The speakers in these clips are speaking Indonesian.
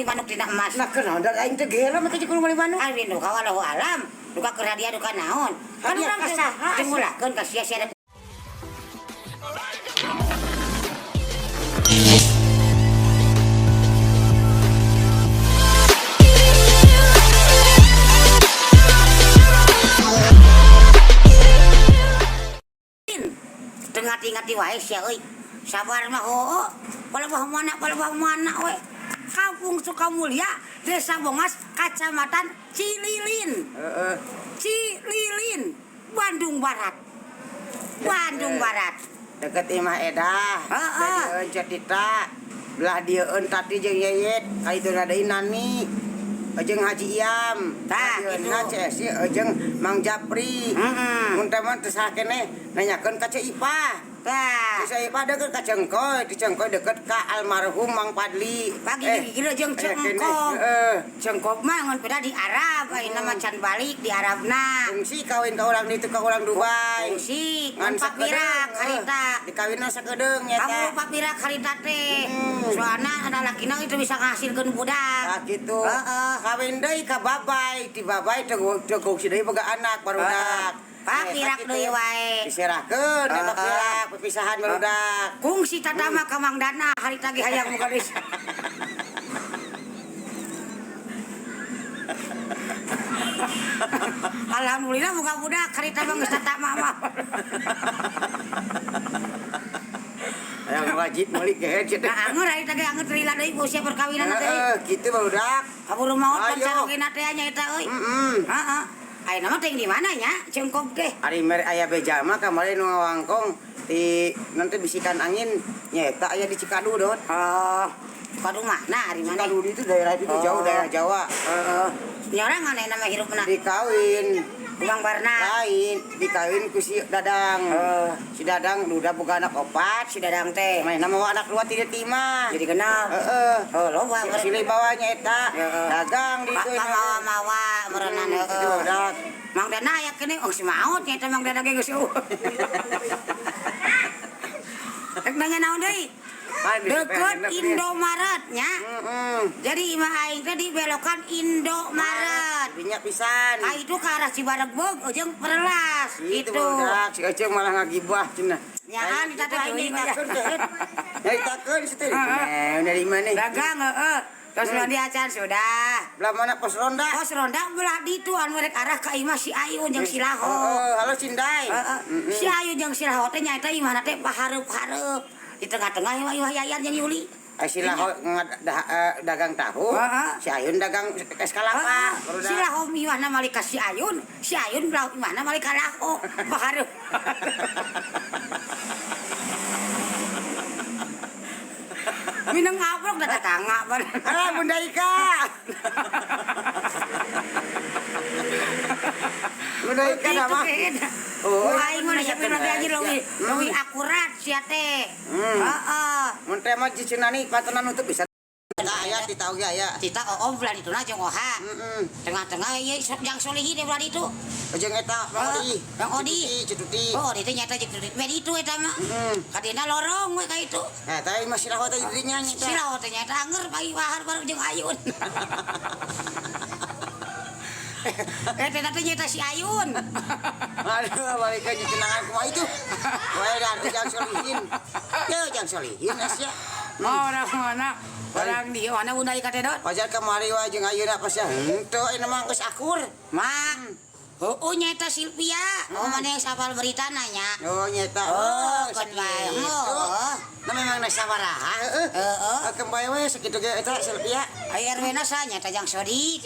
manuk dina emas. Nah kenaon da aing teh gelo make jeung kumaha manuk. Ari nu kawalahu alam, duka keur hadiah duka naon. Kan urang teh teu ngulakeun ka sia-sia. Ngati-ngati wae sia euy. Sabar mah heuh. Palebah mana we. Kampung Sukamulya, Desa Bongas, Kacamatan Cililin. Cililin, Bandung Barat. Bandung Barat. Deket imah Edah. Heeh. Jatita. Belah dieun tati jeung Yeyet, kali teu ngadain Nani. Jeung Haji Iam. Tah, kitu. Si jeung Mang Japri. Mun teh mah teu sakene nanyakeun ka Ceu Ipah. Tah. Ceu Ipah deukeut ka Cengkoy, di Cengkoy deukeut ka almarhum Mang Padli. Pagi gila jeung Cengkok. Cengkok mah ngan beda di Arab, ayeuna mah can balik di Arabna. Fungsi kawin ka urang ditu ka urang Dubai. Fungsi ngan papirak harita. Dikawinna sakedeung nya Kamu teh. papirak harita teh. Soalna ada lakina itu bisa ngahasilkeun budak. Nah gitu. Kawin deui ka babay, di babay teh gogsi deui boga anak barudak. Papirak deui wae. Diserahkeun eta papirak pepisahan barudak. Kungsi tatama ka Mang Dana harita ge hayang muka desa. Alhamdulillah muka budak harita mah geus tatama mah. Yang wajib meuli gehe teh. Nah, anger harita ge anger terila deui usia perkawinan teh. Kitu barudak. Kaburu maot pancarogina teh nya eta euy. Heeh. Ayeuna mah teh di mana nya Cengkok teh? Ari mere aya beja mah kamari nu ngawangkong di nanti bisikan angin nyeta aya di Cikadu dot. Cikadu mana ari mana? Cikadu itu daerah itu jauh daerah Jawa. Nya urang ngana nama hirupna? Dikawin. Bang Barna. Lain dikawin ku si Dadang. Si Dadang udah boga anak 4, Si Dadang teh. main nama anak 2 tidak timah. Jadi kenal. Oh, loba Si bawanya eta dagang di itu. Mawa merenang Udah. Mang Dana aya kene oh si maot nya eta Mang Dana ge geus eueuh. Rek nanya naon deui? Deket Indomaret nya. Jadi imah aing teh di belokan Indomaret. Minyak pisan. Ka itu ke arah Cibaregbeg jeung Perlas Itu gitu. budak si Eceng malah ngagibah cenah. Nyaan ditata ini Nyaritakeun situ. Nah, dari mana? dagang heeh. Terus di acan sudah. Belah mana pos ronda? Pos ronda belah ditu anu rek arah ka imah si Ayun jeung si Laho. Halo Cindai. Si Ayun jeung si Laho teh nyaeta imahna teh pahareup-hareup. Di tengah-tengah imah Yayan jeung Yuli. Si Laho dagang tahu. Si Ayun dagang es kelapa. Si Laho imahna malik ka si Ayun imahna malik ka Laho. Pahareup. Minang ngabrok da tetangga bar. Alah Bunda Ika. Bunda Ika nama. Oh, aing mah siapin lagi aja leuwih akurat sia teh. Heeh. Mun teh mah cicenani patenan untuk bisa. Aya di tahu ge aya. Cita belah dituna jeung Oha. Tengah-tengah ieu Jang Solihin belah ditu. Jeung eta Mang Odi. Yang Odi. Cetuti. Oh, ditu nyata jeung Cetuti. Beda itu eta mah. Kadina lorong we ka itu. Eta mah si Laho teh dinya nya. Si Laho teh nyata anger pagi wahar baru jeung Ayun. Eta teh nyata si Ayun. Aduh, balik ke jenengan kumaha itu. Wae dan Jang Solihin. Yo Jang Solihin asya. Orang mana? Orang di mana Bunda Ika teh dot? Pajar kemari wae jeung ayeuna pas ya. Henteu ini mah geus akur. Mak. Oh, nyata Silvia. Oh, mana yang sapal berita nanya. Oh, nyeta. Kan bae. Oh. Nah memang na sabaraha heueuh. Kembali wae sakitu ge eta Silvia. Aya RW-na sa nyata Jang Sodik.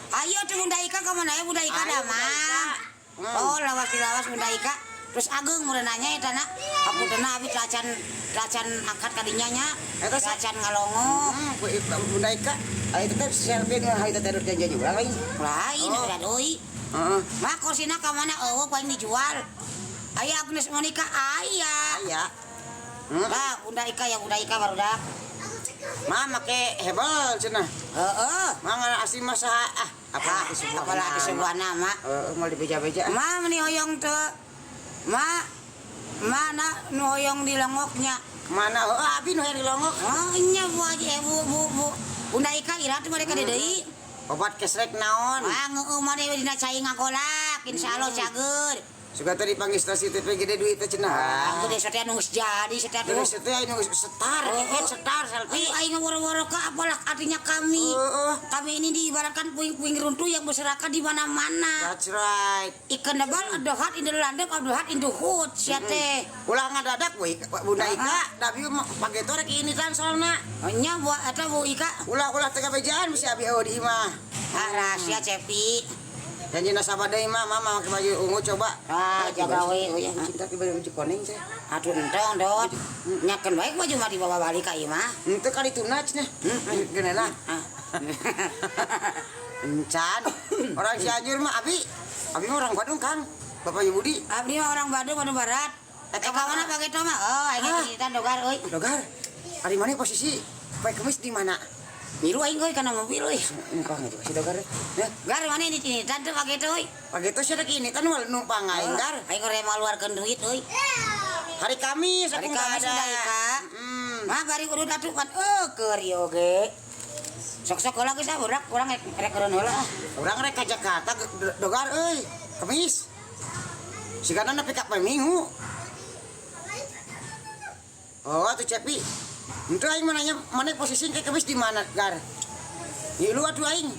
Ayo tuh Bunda Ika ka mana ya Bunda Ika da mah. Oh, lawas Bunda Ika. Terus Ageng mulai nanya eta na. Hapuntenna abi telacan angkat kadinya nya. Eta telacan ngalongo. Bunda Ika. Aya teh Silvia nu hayta teh janji urang lain. Lain ada deui. Mak kosina ka mana eueuh paling dijual. Aya Agnes Monica aya. Aya. Lah Bunda Ika ya Bunda Ika barudak. Mah make hebel cenah. Heeh. Mah asli mah saha apa Apalagi sebuah nama. Mau dibeja-beja. Ma meni hoyong teu. Ma mana nu hoyong di lengoknya. Mana abi nu di longok? Oh nya bu aja bu Bunda Ika ira teh mereka deui. Obat kesrek naon? Ah ngeueuh mah deui dina cai ngagolak, insyaallah cager. Suka tadi panggil stasi teh gede duit teh cenah. Aku deh setia nunggus jadi setia tuh. Terus teh anu setar, setar selfie. Aing woro-woro ke apalah artinya kami. Kami ini diibaratkan puing-puing runtuh yang berserakan di mana-mana. That's right. Ikan dabal adohat indu landep adohat indu hut sia teh. Ulah ngadadak we Bunda Ika, tapi page teh rek ini kan soalna. Nya buat eta Bu Ika. Ulah teh kabejaan mesti abi eueuh di imah. Ah rahasia Cepi. Janjina sabada imah mama make baju ungu coba. Ah jaga we ya. Cinta ke baju koneng teh. Atuh entong dot. Nyakeun bae baju mah dibawa balik ka ieu mah. Henteu kali tunaj nya. Geunana. Encan. Orang Cianjur mah abi. Abi mah orang Bandung, Kang. Bapaknya Budi. Abdi mah orang Bandung Barat. Eta ka mana pake to mah? Oh, aing cerita dogar euy. Dogar. Ari mana posisi? Pae kemis di mana? Biru aing euy kana mobil euy. Numpang itu si Dogar. Ya, Gar mana ini tinitan teh pake to euy. pagi itu sih ini kan numpang aing Gar. Aing gore maluarkeun duit euy. Hari Kamis Hari aku Kamis nggak ada. udah Ika. Mah bari kudu atuh kan keur ieu ge. Sok-sok heula geus budak urang rek kereun heula. Urang rek ka Jakarta Dogar euy. Kamis. Sigana nepi ka Minggu. Oh, atuh Cepi. Untuk aing mananya mana posisi ke Kamis di mana, Gar? Di lu atuh aing.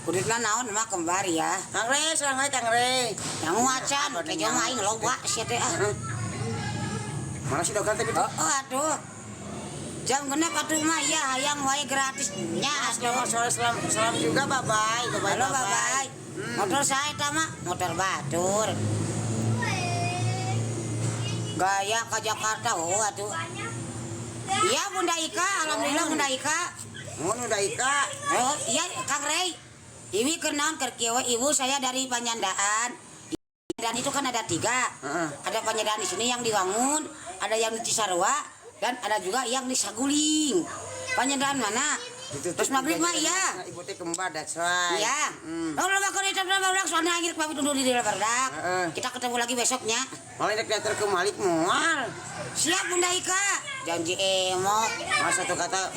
Kudutna naon mah kembar ya. Kang Re, sareng ae Kang Re. Yang macan teh jelema aing loba sia teh ah. Mana si Dogar teh? Oh aduh. Jam genep atuh mah ya hayang wae gratis nya asli. Salam juga bye-bye. Halo bye-bye. Motor saya eta mah motor batur. Gaya ke Jakarta oh atuh. Iya Bunda Ika, alhamdulillah Bunda Ika. Bunda Ika. Oh iya Kang Rey. Iwi kenaon keur kieu ibu saya dari Panyandaan. Dan itu kan ada 3. Ada Panyandaan di sini yang di Wangun, ada yang di Cisarua dan ada juga yang di Saguling. Panyandaan mana? Terus maghrib mah iya. Ibu teh kembar that's right. Iya. Oh lo bakal itu berapa soalnya akhir pamit undur diri berdak. Kita ketemu lagi besoknya. Malah rek diatur ke Malik moal. Siap Bunda Ika. Janji emok. Mas satu kata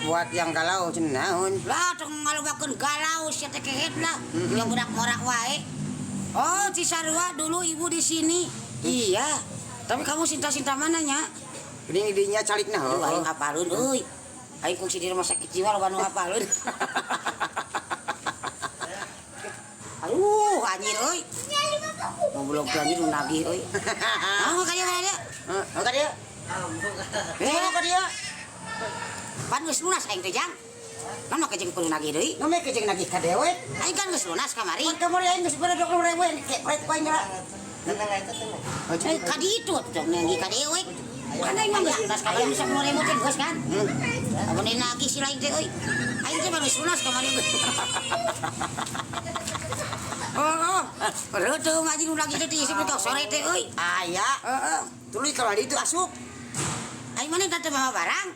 buat yang galau cenah naon. Lah tong ngalobakeun galau sia teh kehet lah. Yang budak morak wae. Oh Cisarua dulu ibu di sini. Iya. Tapi kamu cinta-cinta mananya? Geuning dinya calik nah. Oh aing hafalun euy. Aing kungsi di rumah sakit jiwa loba nu hafalun. Aduh anjir euy. Goblok anjir nu nagih euy. Ah ka dieu ka dieu. Ka dieu. Ka dieu. Pan geus lunas aing teh jang. Kan make jeung kudu nagih deui. Name kejeng nagih ka dewek. Aing kan geus lunas kamari. Kamari aing geus beredok 20.000 ke pret poin geura. Ka ditu atuh nagih ka dewek. Kan aing mah geus lunas kamari bisa 10.000 teh geus kan. Amun nagih si lain teh euy. Aing teh baru lunas kamari. Oh, reuteum aja nu lagi teh diisi putok sore teh euy. Aya. Heeh. Tuluy kalau di itu asup. Aing mana teh bawa barang.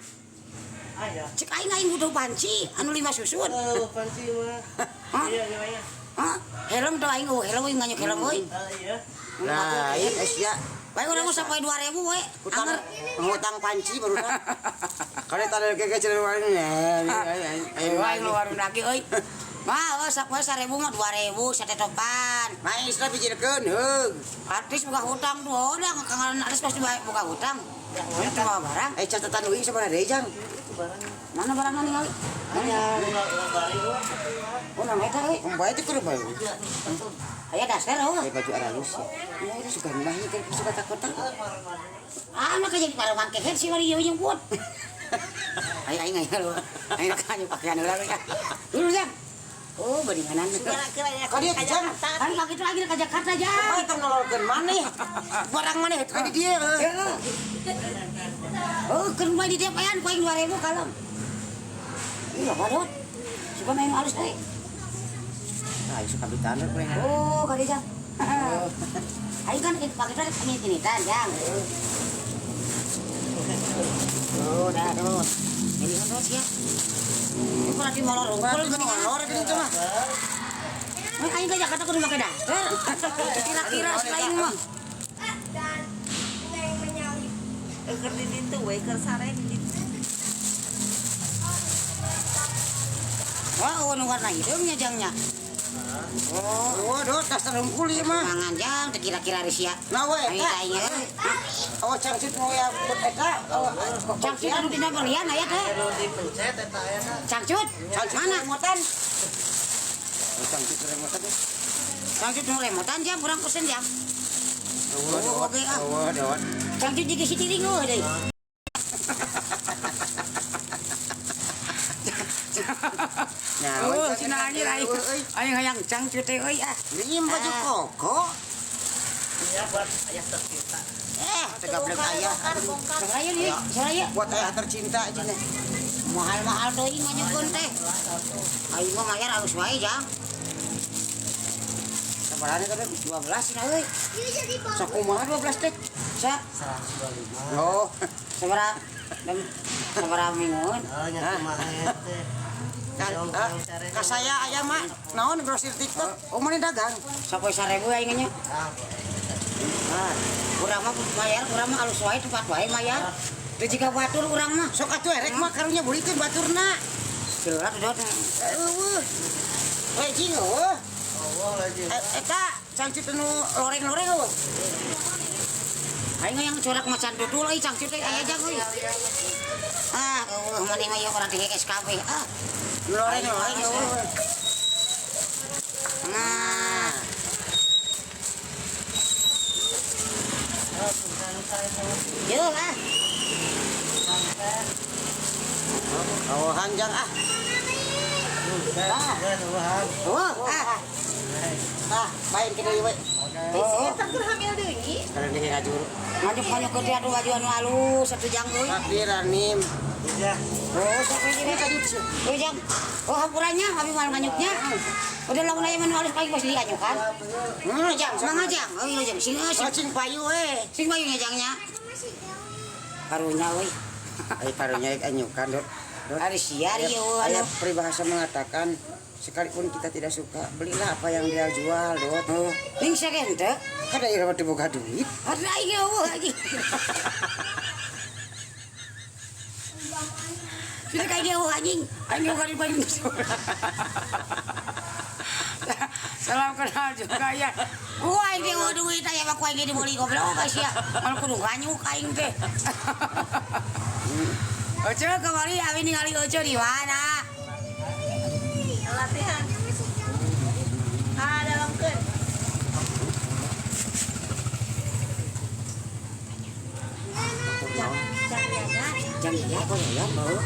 Cek aing butuh panci anu 5 susun. Oh, panci mah. Iya, iya. Hah? Helm tuh aing helm euy nganyuk helm euy. Iya. Nah, ieu geus ya. Bae urang mah sampai 2.000 we. Utang ngutang panci baru dah. Kali tadi ke cerita warung Ayo aing luar lagi euy. Mah sapoe 1.000 mah 2.000 sate topan. Mah isra pikirkeun heug. Artis buka hutang tuh, udah kangen artis pasti buka hutang. Ya cuma barang. Catatan uing sabaraha deui jang? Mana barang nani kali? Oh, nang eta euy. Bae teh keur bae. Aya daster oh. Baju aralus ya. Ini suka nulahi ke suka takut-takut. Ah, maka jadi parawan kehet sih wali jeung put. Aing lu. Aing kanyu pakaian ulah ya. Dulu ya. Oh, beringanan. Ka dieu jang? Kan lagi lagi ke Jakarta jang. Bae tong nololkeun maneh. Barang maneh tadi dieu. Oh, kan bae di tiap ayan poin 2.000 kalem. Iya, padot. Suka main halus teh. Nah, isu kapitan we. Oh, kali jang. Aing kan pakai tadi ini jang. Oh, dah tuh. Ini kan terus ya. Itu kalau di molor rungkul gini Molor itu mah. Aing ke Jakarta kudu make daster. Kira-kira selain mah. Keur di ditu we keur sare di ditu. Oh, warna hidungnya jangnya. Oh, dot tas terungkuli mah. Mangan jang, teu kira-kira risia. Nah we Ai eta. tanya. Oh cangcut mau ya buat eta. Cangcut anu dina berlian aya teh. Cangcut. Mana? Remotan. Cangcut remotan. Cangcut nu remotan jang kurang pesen jang. Oh, oke ah. Oh, dawat. Cangcut jiga si tiring deui. Oh, cina anjir aing. Aing hayang cangcut teh euy ah. Lim baju koko. Iya buat ayah tercinta. Tegablek ayah. Saya ieu, saya. Buat ayah tercinta cenah. Mahal-mahal deui nganyukeun teh. Aing mah mayar halus wae jang. Sabarane teh 12 cenah euy. Sakumaha 12 teh? Sa 125. Oh, sabaraha dan sabaraha mingguan. Oh, nya kumaha teh. ka saya aya mah naon grosir TikTok. Oh, mana dagang? Sapoe 1000 aing nya. Urang mah mayar, urang mah halus wae tempat wae mayar. Teu jiga batur urang mah. Sok atuh erek mah karunya bulikeun baturna. Ceuleuh dot. We jing eueuh. Allah lagi. Eta cangcut nu loreng-loreng eueuh. Aing yang corak macan dudul euy cangcut teh aya jang euy. Ah, mani mah orang di SKB. Ah. Loreng-loreng eueuh. Nah, yuk ah. Oh, hanjang ah. Oh, ah. Tah, main kita ieu we. Oh, Karena dia ngajur. maju-maju ke dia baju anu halus satu jang euy. Takdir anim. Iya. Oh, sok ini tadi. Oh, jang. Oh, hampurannya abi mal nganyuknya. Udah lamun aya manu halus paling pas dianyukan. Jang, semangat jang. Oh, iya jang. Sing Cacing payu we. sing bayunya jangnya. Karunya euy. Ai karunya anyukan, Dot. Ari siar ieu Aya anu. peribahasa mengatakan sekalipun kita tidak suka, belilah apa yang dia jual, Dot. Oh, ning saken teh. Kada ieu mah teu boga duit. Ada aing eueuh anjing. Sudah kayak dia anjing. Aing juga di Bandung. Salam kenal juga ya. Wah, ini mau duit aya mah ku aing di meuli goblok guys ya. Mal kudu nganyuk aing teh. Oce kemari abi ningali Oce di mana? Latihan. Dalamkeun. Jam ya kok ya mau.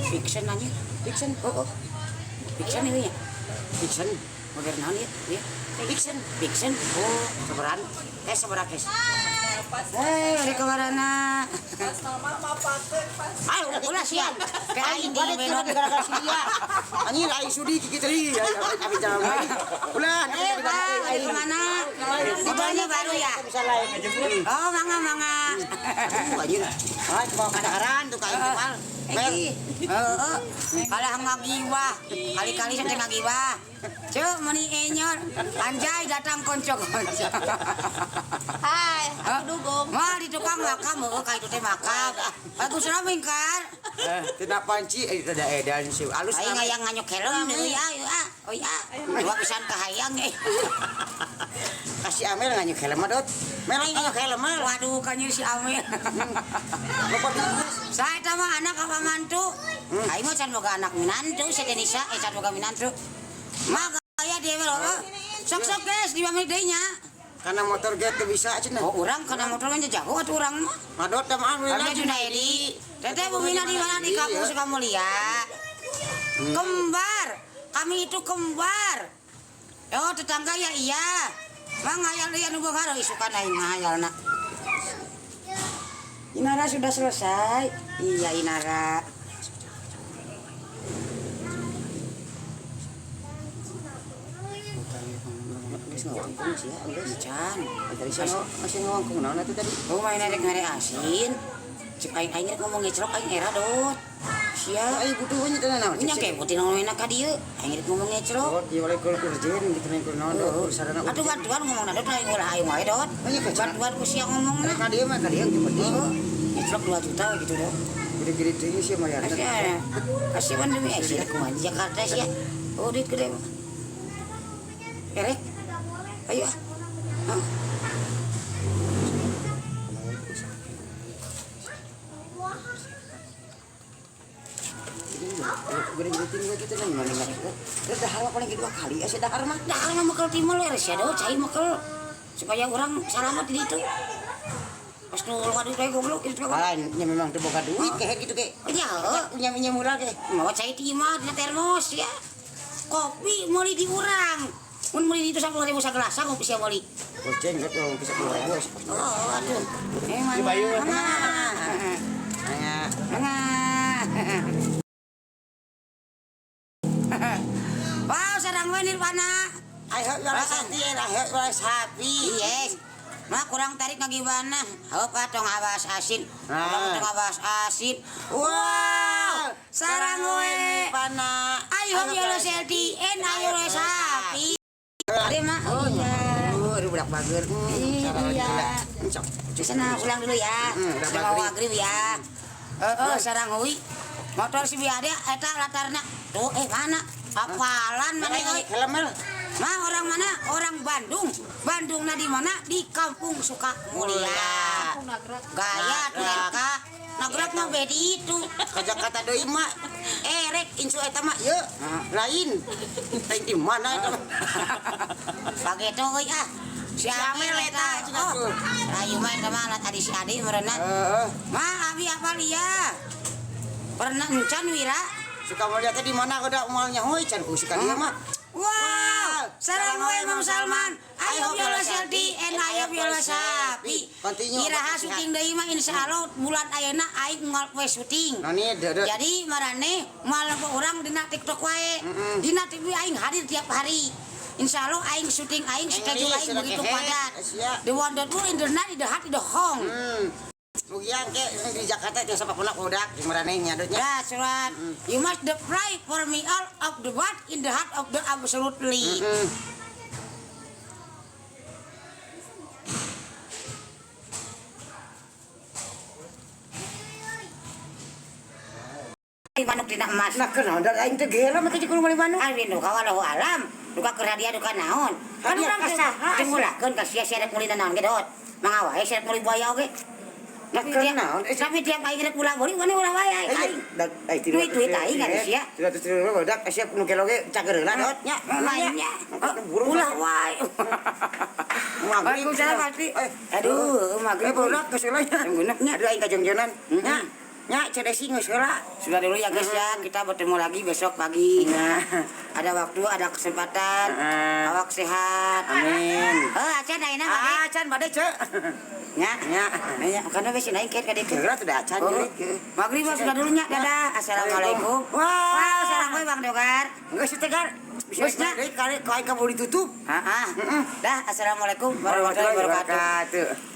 Fiction nanya. Fiction. Oh. Fiction ini ya. Fiction. Modern naon ya? Ya. Fiction. Oh, seberan. Seberan guys. Dari kemarana. Pas mama mapakeun pas. Ayo udah siap. Kayak aing di Beda Medan. gara-gara si dia. Anjing ai sudi kiki tadi. Abi jangan. Ulah, Bang, dari kemana? Mobilnya baru ya? Oh, mangga. Anjing. Ah, bawa kadaharan tuh kain kepal. Kalau ngagibah, kali-kali saya ngagibah. Cuk, meni enyor, anjay datang konco-konco. Hai, aku dugong. Mal di tukang makam, kayak itu teh makam. Bagus na mingkar. Tidak panci, ada edan sih. Alus Aing ngayang nganyuk helm deui ya, ya. Oh ya, dua pisan kahayang kasih Amel nganyuk helm Dot. Mel nganyuk helm mah. Waduh, kanyir si Amel. Lupa dulu. Saya mah anak apa mantu? Aing mah can boga anak minantu, sedenisa can boga minantu. Mah gaya dia mah sok-sok guys di pamit deui nya. Karena motor get teu bisa cenah. Oh, urang kana motor mah jago atuh urang mah. Madot teh mah Ada Junaidi. Teteh bumina di mana di kampung Sukamulia. Kembar. Kami itu kembar. Oh, tetangga ya iya. Mang hayal dia nu boga isukan aing mah hayalna. Inara sudah selesai. Iya, Inara. Can, Dari sana masih ngawangkung naon atuh tadi? oh main rek ngare asin. Cek aing rek ngomong ngecrok aing era dot. Sia, Ai butuh we teh naon? nya kayak putih naon enak ka dieu. Aing rek ngomong ngecrok. Oh, di walai kul urgen gitu nih kul naon dot sarana. Atuh bantuan ngomongna dot aing ulah aing wae dot. Banyak ke Bantuan ku sia ngomongna. ka dieu mah ka dieu yang penting. Ngecrok 2 juta we gitu dot. gede-gede deui sih mah ya. Kasih pandemi sih kumaha di Jakarta sih. Oh, duit gede mah. Erek. Ayo. Hah? Gede-gede tinggal kita kan mana enggak. Udah hal paling 2 kali ya sih dahar mah. Dahar mah mekel timul ya sia do cai mekel. Supaya orang selamat di ditu. Pas nu waduh teh goblok kitu kan. Lain nya memang teu boga duit kayak gitu ge. Ya, Punya murah ge. mau cai timah di termos ya. Kopi meuli di urang. Mun meuli di itu 10.000 sagelasa kopi sia meuli. Goceng rek orang bisa keluar bos. Oh, aduh. Emang. Di Bayu. Wow, sarang we Nirvana. Ayo sapi, ayo sapi. Yes. Mah kurang tarik ngagibana. Heup tong awas asin. Tong awas asin. Wow, sarang we. Pana. Ayo biolo selti en ayo we sapi. Ari mah. Oh iya. Udah budak bager. Iya. Sana ulang dulu ya. Sama maghrib ya. Sarang we. Motor si biade eta latarna. Tuh mana? Hafalan mana euy? Helmel. Mah orang mana? Orang Bandung. Bandungna di mana? Di Kampung Sukamulia. Gaya Tunarka. Nagrak mah bedi itu. Kata deui mah. Rek insu eta mah. Ye, lain. Lain di mana eta? Pageto euy ah. Si Amel eta. Oh. Ayo main ka mana tadi si Adi meureunan. Mah abi apal ieu? Pernah encan Wira? Suka melihat di mana udah umalnya hoi can usikan dia mah. Wow, sarang we Mang Salman. Ayo biola selti and ayo biola sapi. Iraha syuting deui mah insyaallah bulan ayeuna aing moal we syuting. Jadi marane moal urang dina TikTok wae. Dina TV aing hadir tiap hari. Insyaallah aing syuting aing schedule aing begitu padat. The wonderful in the night, in the heart, in the home. Bugian ke di Jakarta jeung sapapuna budak di marane nya deunya. Ya, surat. You must the pray for me all of the what in the heart of the absolutely. Manuk dina emas. Nah kenaon da aing teh gelo make jeung kudu manuk. Alwin duka walau alam, duka keur hadiah duka naon. Kan urang teh ngulakeun ka sia-sia rek meuli naon ge dot. Mangga wae sia meuli buaya oge. Tapi tiap aing rek ulah bori mana ulah wae aing. Duit aing ada sia. Tidak budak siap nu gelo ge cageurna dot nya. Mainnya. Ulah wae. Waalaikumsalam pasti. Aduh, magrib budak keselanya. Gunaknya Aduh aing kajengjenan. Nya cedesi geus heula. Sudah dulu ya guys ya, kita bertemu lagi besok pagi. Nah, ada waktu, ada kesempatan. Awak sehat. Amin. Acan ayeuna bade. Acan bade ceuk. Nya, kana we sinaing ket ka dieu. Geura teh acan jadi. Maghrib sudah dulu nya. Dadah. Assalamualaikum. Wow, sareng we Bang Dogar. Geus tegar. Bisnya kali ka boleh ditutup. Dah, assalamualaikum warahmatullahi wabarakatuh.